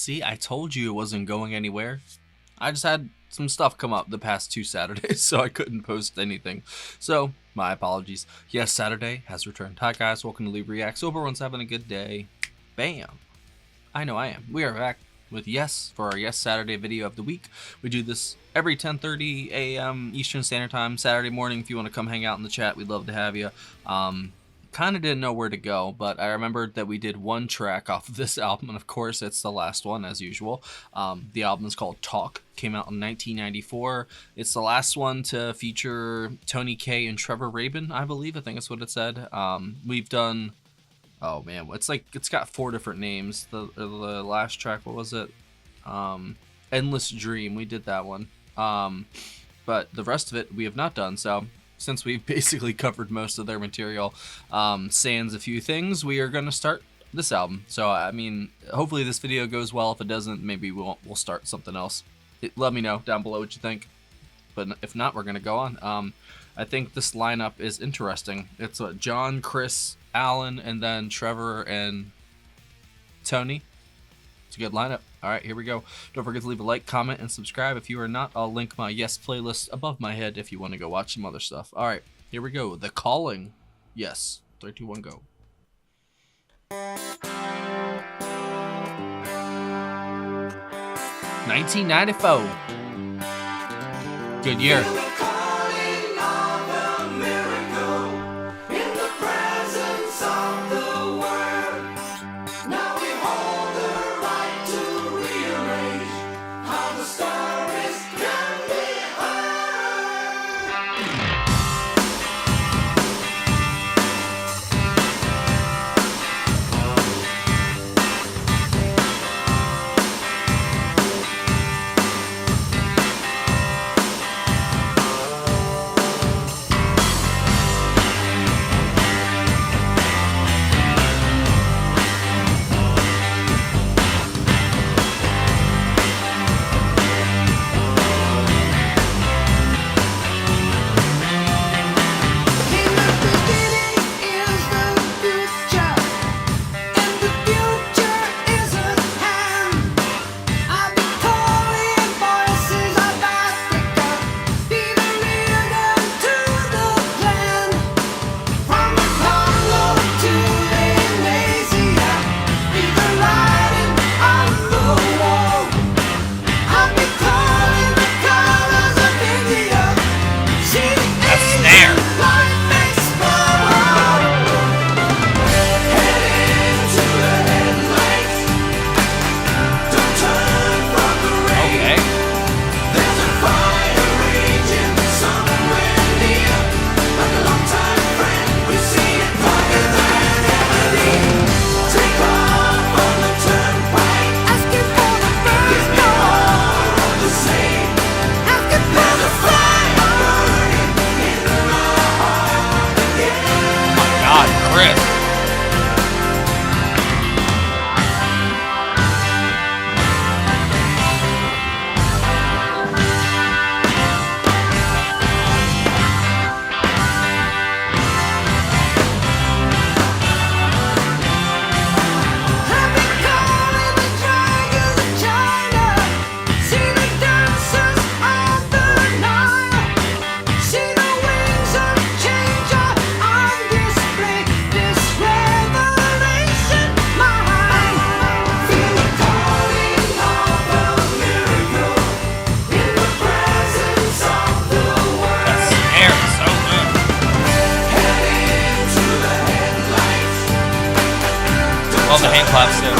See, I told you it wasn't going anywhere. I just had some stuff come up the past 2 Saturdays, so I couldn't post anything. So, my apologies. Yes, Saturday has returned. Hi guys, welcome to Leave Reacts. Hope everyone's having a good day. Bam. I know I am. We are back with Yes for our Yes Saturday video of the week. We do this every 10:30 a.m. Eastern Standard Time, Saturday morning. If you want to come hang out in the chat, we'd love to have you. Kind of didn't know where to go, but I remembered that we did one track off of this album, and of course it's the last one as usual. The album is called Talk, came out in 1994. It's the last one to feature Tony Kaye and Trevor Rabin, I believe. I think that's what it said. We've done, oh man, it's got 4 different names. The last track, what was it? Endless Dream, we did that one. But the rest of it we have not done, so since we've basically covered most of their material, sans a few things, we are going to start this album. So, I mean, hopefully this video goes well. If it doesn't, maybe we'll start something else. Let me know down below what you think. But if not, we're going to go on. I think this lineup is interesting. It's John, Chris, Alan, and then Trevor and Tony. It's a good lineup. All right, here we go. Don't forget to leave a like, comment, and subscribe. If you are not, I'll link my Yes playlist above my head if you want to go watch some other stuff. All right, here we go. The Calling. Yes. 3, 2, 1, go. 1994. Good year. Love the hand claps too.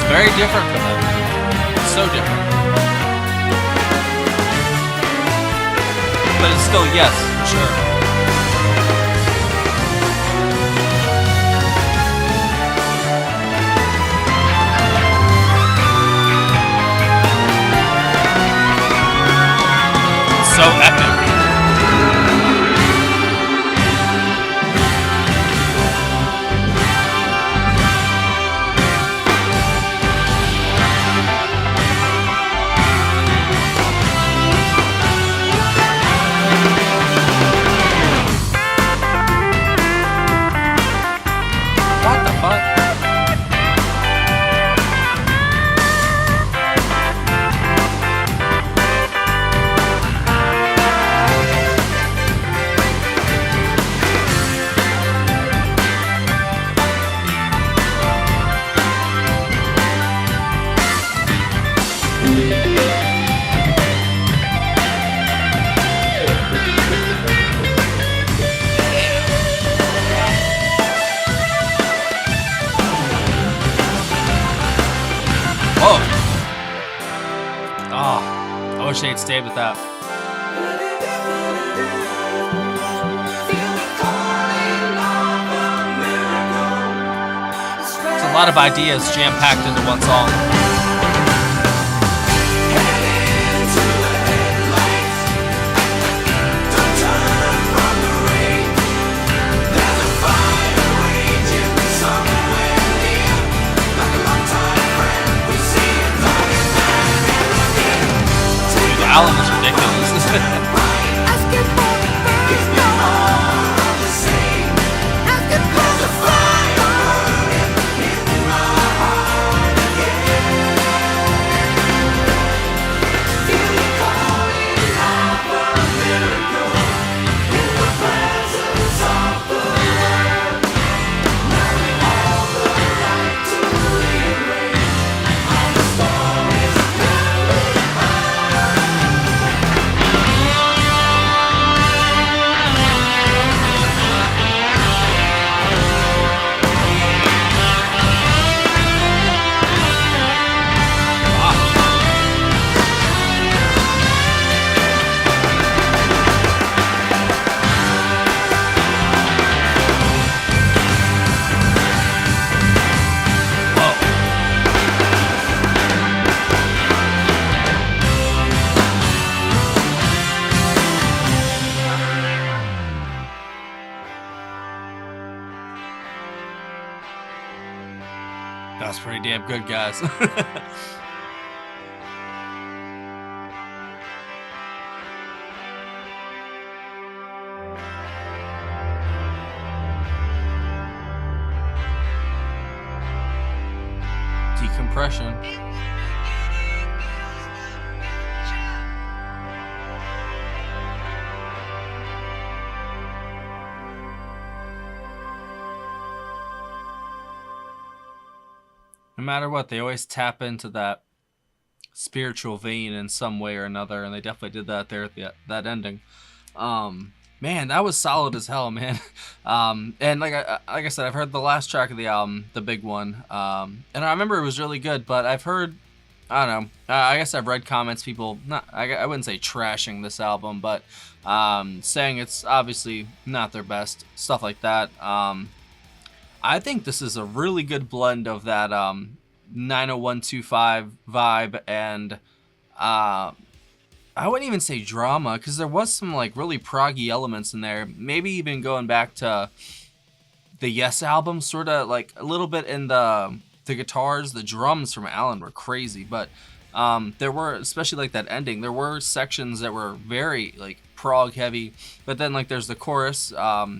Very different from them. It's so different. But it's still Yes, for sure. so epic. What the fuck? Whoa. Oh, I wish they had stayed with that. It's a lot of ideas jam-packed into one song. Alan is ridiculous. That's pretty damn good, guys. Decompression. No matter what, they always tap into that spiritual vein in some way or another, and they definitely did that there at that ending. Man, that was solid as hell, man. And like I said, I've heard the last track of the album, the big one, and I remember it was really good. But I've heard, I don't know, I guess I've read comments, people I wouldn't say trashing this album, but saying it's obviously not their best, stuff like that. I think this is a really good blend of that 90125 vibe and I wouldn't even say drama, because there was some like really proggy elements in there. Maybe even going back to the Yes album, sort of like a little bit in the guitars. The drums from Alan were crazy, but there were, especially like that ending, there were sections that were very like prog heavy, but then like there's the chorus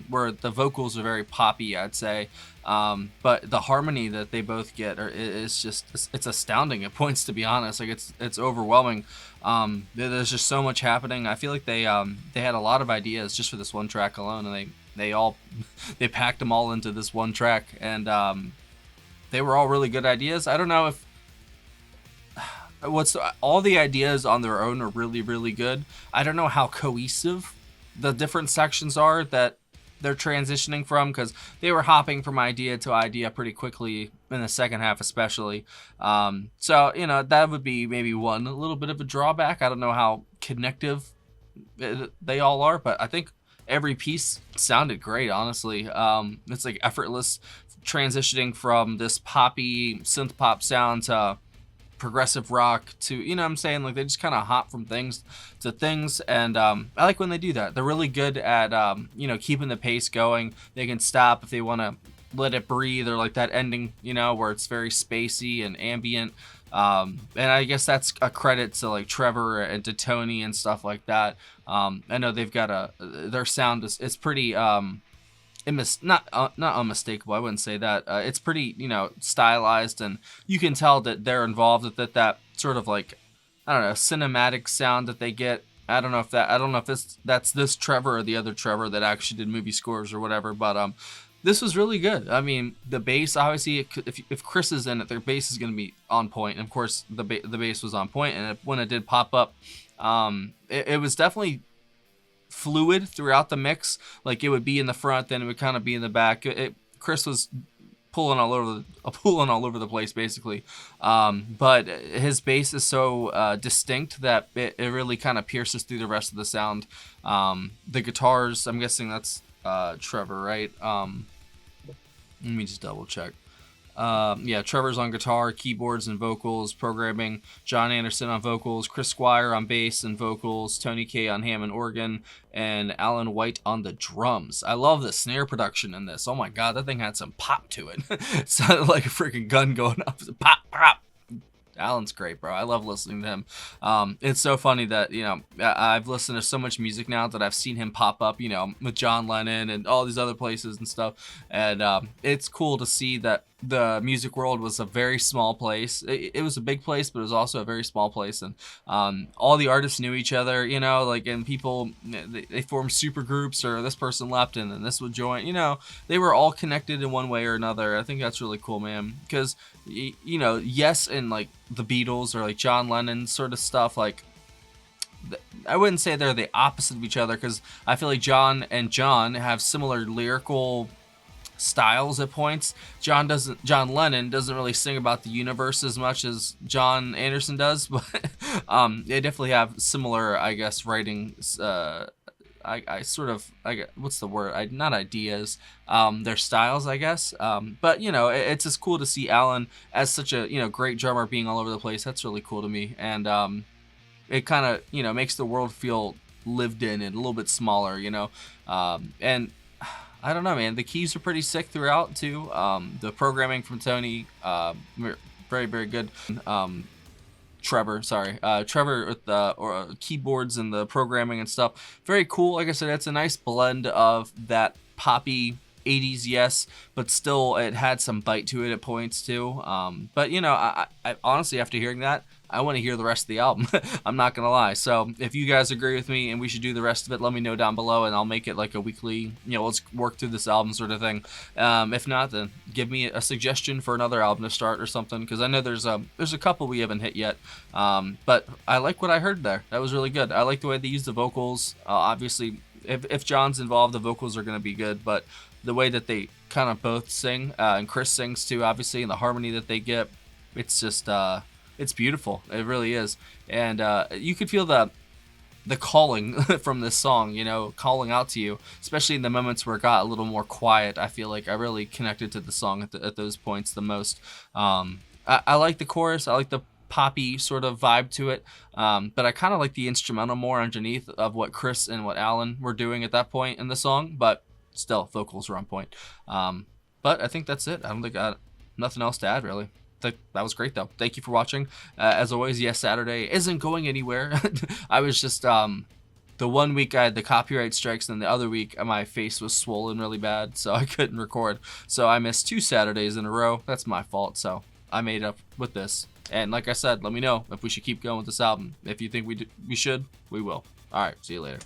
where the vocals are very poppy, I'd say, but the harmony that they both get is just, it's astounding at points, to be honest. Like it's overwhelming. There's just so much happening. I feel like they had a lot of ideas just for this one track alone, and they packed them all into this one track, and they were all really good ideas. I don't know if all the ideas on their own are really, really good. I don't know how cohesive the different sections are that they're transitioning from, because they were hopping from idea to idea pretty quickly in the second half, especially. So, you know, that would be maybe a little bit of a drawback. I don't know how connective they all are, but I think every piece sounded great, honestly. It's like effortless transitioning from this poppy synth pop sound to progressive rock to, you know what I'm saying, like they just kind of hop from things to things. And I like when they do that. They're really good at you know, keeping the pace going. They can stop if they want to let it breathe, or like that ending, you know, where it's very spacey and ambient. And I guess that's a credit to like Trevor and to Tony and stuff like that. I know they've got their sound is, it's pretty not unmistakable. I wouldn't say that. It's pretty, you know, stylized, and you can tell that they're involved with it. That sort of like, I don't know, cinematic sound that they get. I don't know if that's this Trevor or the other Trevor that actually did movie scores or whatever. But this was really good. I mean, the bass, obviously, if Chris is in it, their bass is going to be on point. And of course, the bass was on point, and when it did pop up, it was definitely fluid throughout the mix. Like it would be in the front, then it would kind of be in the back. Chris was pulling all over the place basically, but his bass is so distinct that it really kind of pierces through the rest of the sound. The guitars, I'm guessing that's Trevor, right? Let me just double check. Yeah, Trevor's on guitar, keyboards, and vocals, programming. John Anderson on vocals, Chris Squire on bass and vocals, Tony Kaye on Hammond organ, and Alan White on the drums. I love the snare production in this. Oh my god, that thing had some pop to it. It sounded like a freaking gun going off. Pop, pop. Alan's great, bro. I love listening to him. It's so funny that, you know, I've listened to so much music now that I've seen him pop up, you know, with John Lennon and all these other places and stuff. And it's cool to see that the music world was a very small place. It was a big place, but it was also a very small place. And all the artists knew each other, you know, like, and people, they formed super groups, or this person left and then this would join, you know, they were all connected in one way or another. I think that's really cool, man. Because, you know, yes, and like the Beatles or like John Lennon sort of stuff, like, I wouldn't say they're the opposite of each other, because I feel like John and John have similar lyrical styles at points. John Lennon doesn't really sing about the universe as much as John Anderson does, but they definitely have similar, I guess, writing. What's the word? Not ideas. Their styles, I guess. But you know, it's just cool to see Alan as such a, you know, great drummer being all over the place. That's really cool to me, and it kind of, you know, makes the world feel lived in and a little bit smaller, you know, and I don't know, man. The keys are pretty sick throughout too. The programming from Tony, very, very good. Trevor with the keyboards and the programming and stuff, very cool. Like I said, it's a nice blend of that poppy 80s, yes, but still it had some bite to it at points too. But you know, I honestly, after hearing that, I want to hear the rest of the album. I'm not gonna lie. So if you guys agree with me and we should do the rest of it, let me know down below, and I'll make it like a weekly, you know, let's work through this album sort of thing. If not, then give me a suggestion for another album to start or something, because I know there's a couple we haven't hit yet. But I like what I heard there. That was really good. I like the way they use the vocals. Obviously, if John's involved, the vocals are gonna be good, but the way that they kind of both sing, and Chris sings too, obviously, and the harmony that they get, it's just it's beautiful. It really is. And you could feel the calling from this song, you know, calling out to you, especially in the moments where it got a little more quiet. I feel like I really connected to the song at those points the most. I like the chorus. I like the poppy sort of vibe to it, but I kind of like the instrumental more underneath of what Chris and what Alan were doing at that point in the song, but still, vocals are on point. But I think that's it. I don't think I got nothing else to add, really. That was great, though. Thank you for watching. As always, yes, Saturday isn't going anywhere. I was just, the one week I had the copyright strikes, and the other week my face was swollen really bad, so I couldn't record. So I missed 2 Saturdays in a row. That's my fault, so I made up with this. And like I said, let me know if we should keep going with this album. If you think we should, we will. All right, see you later.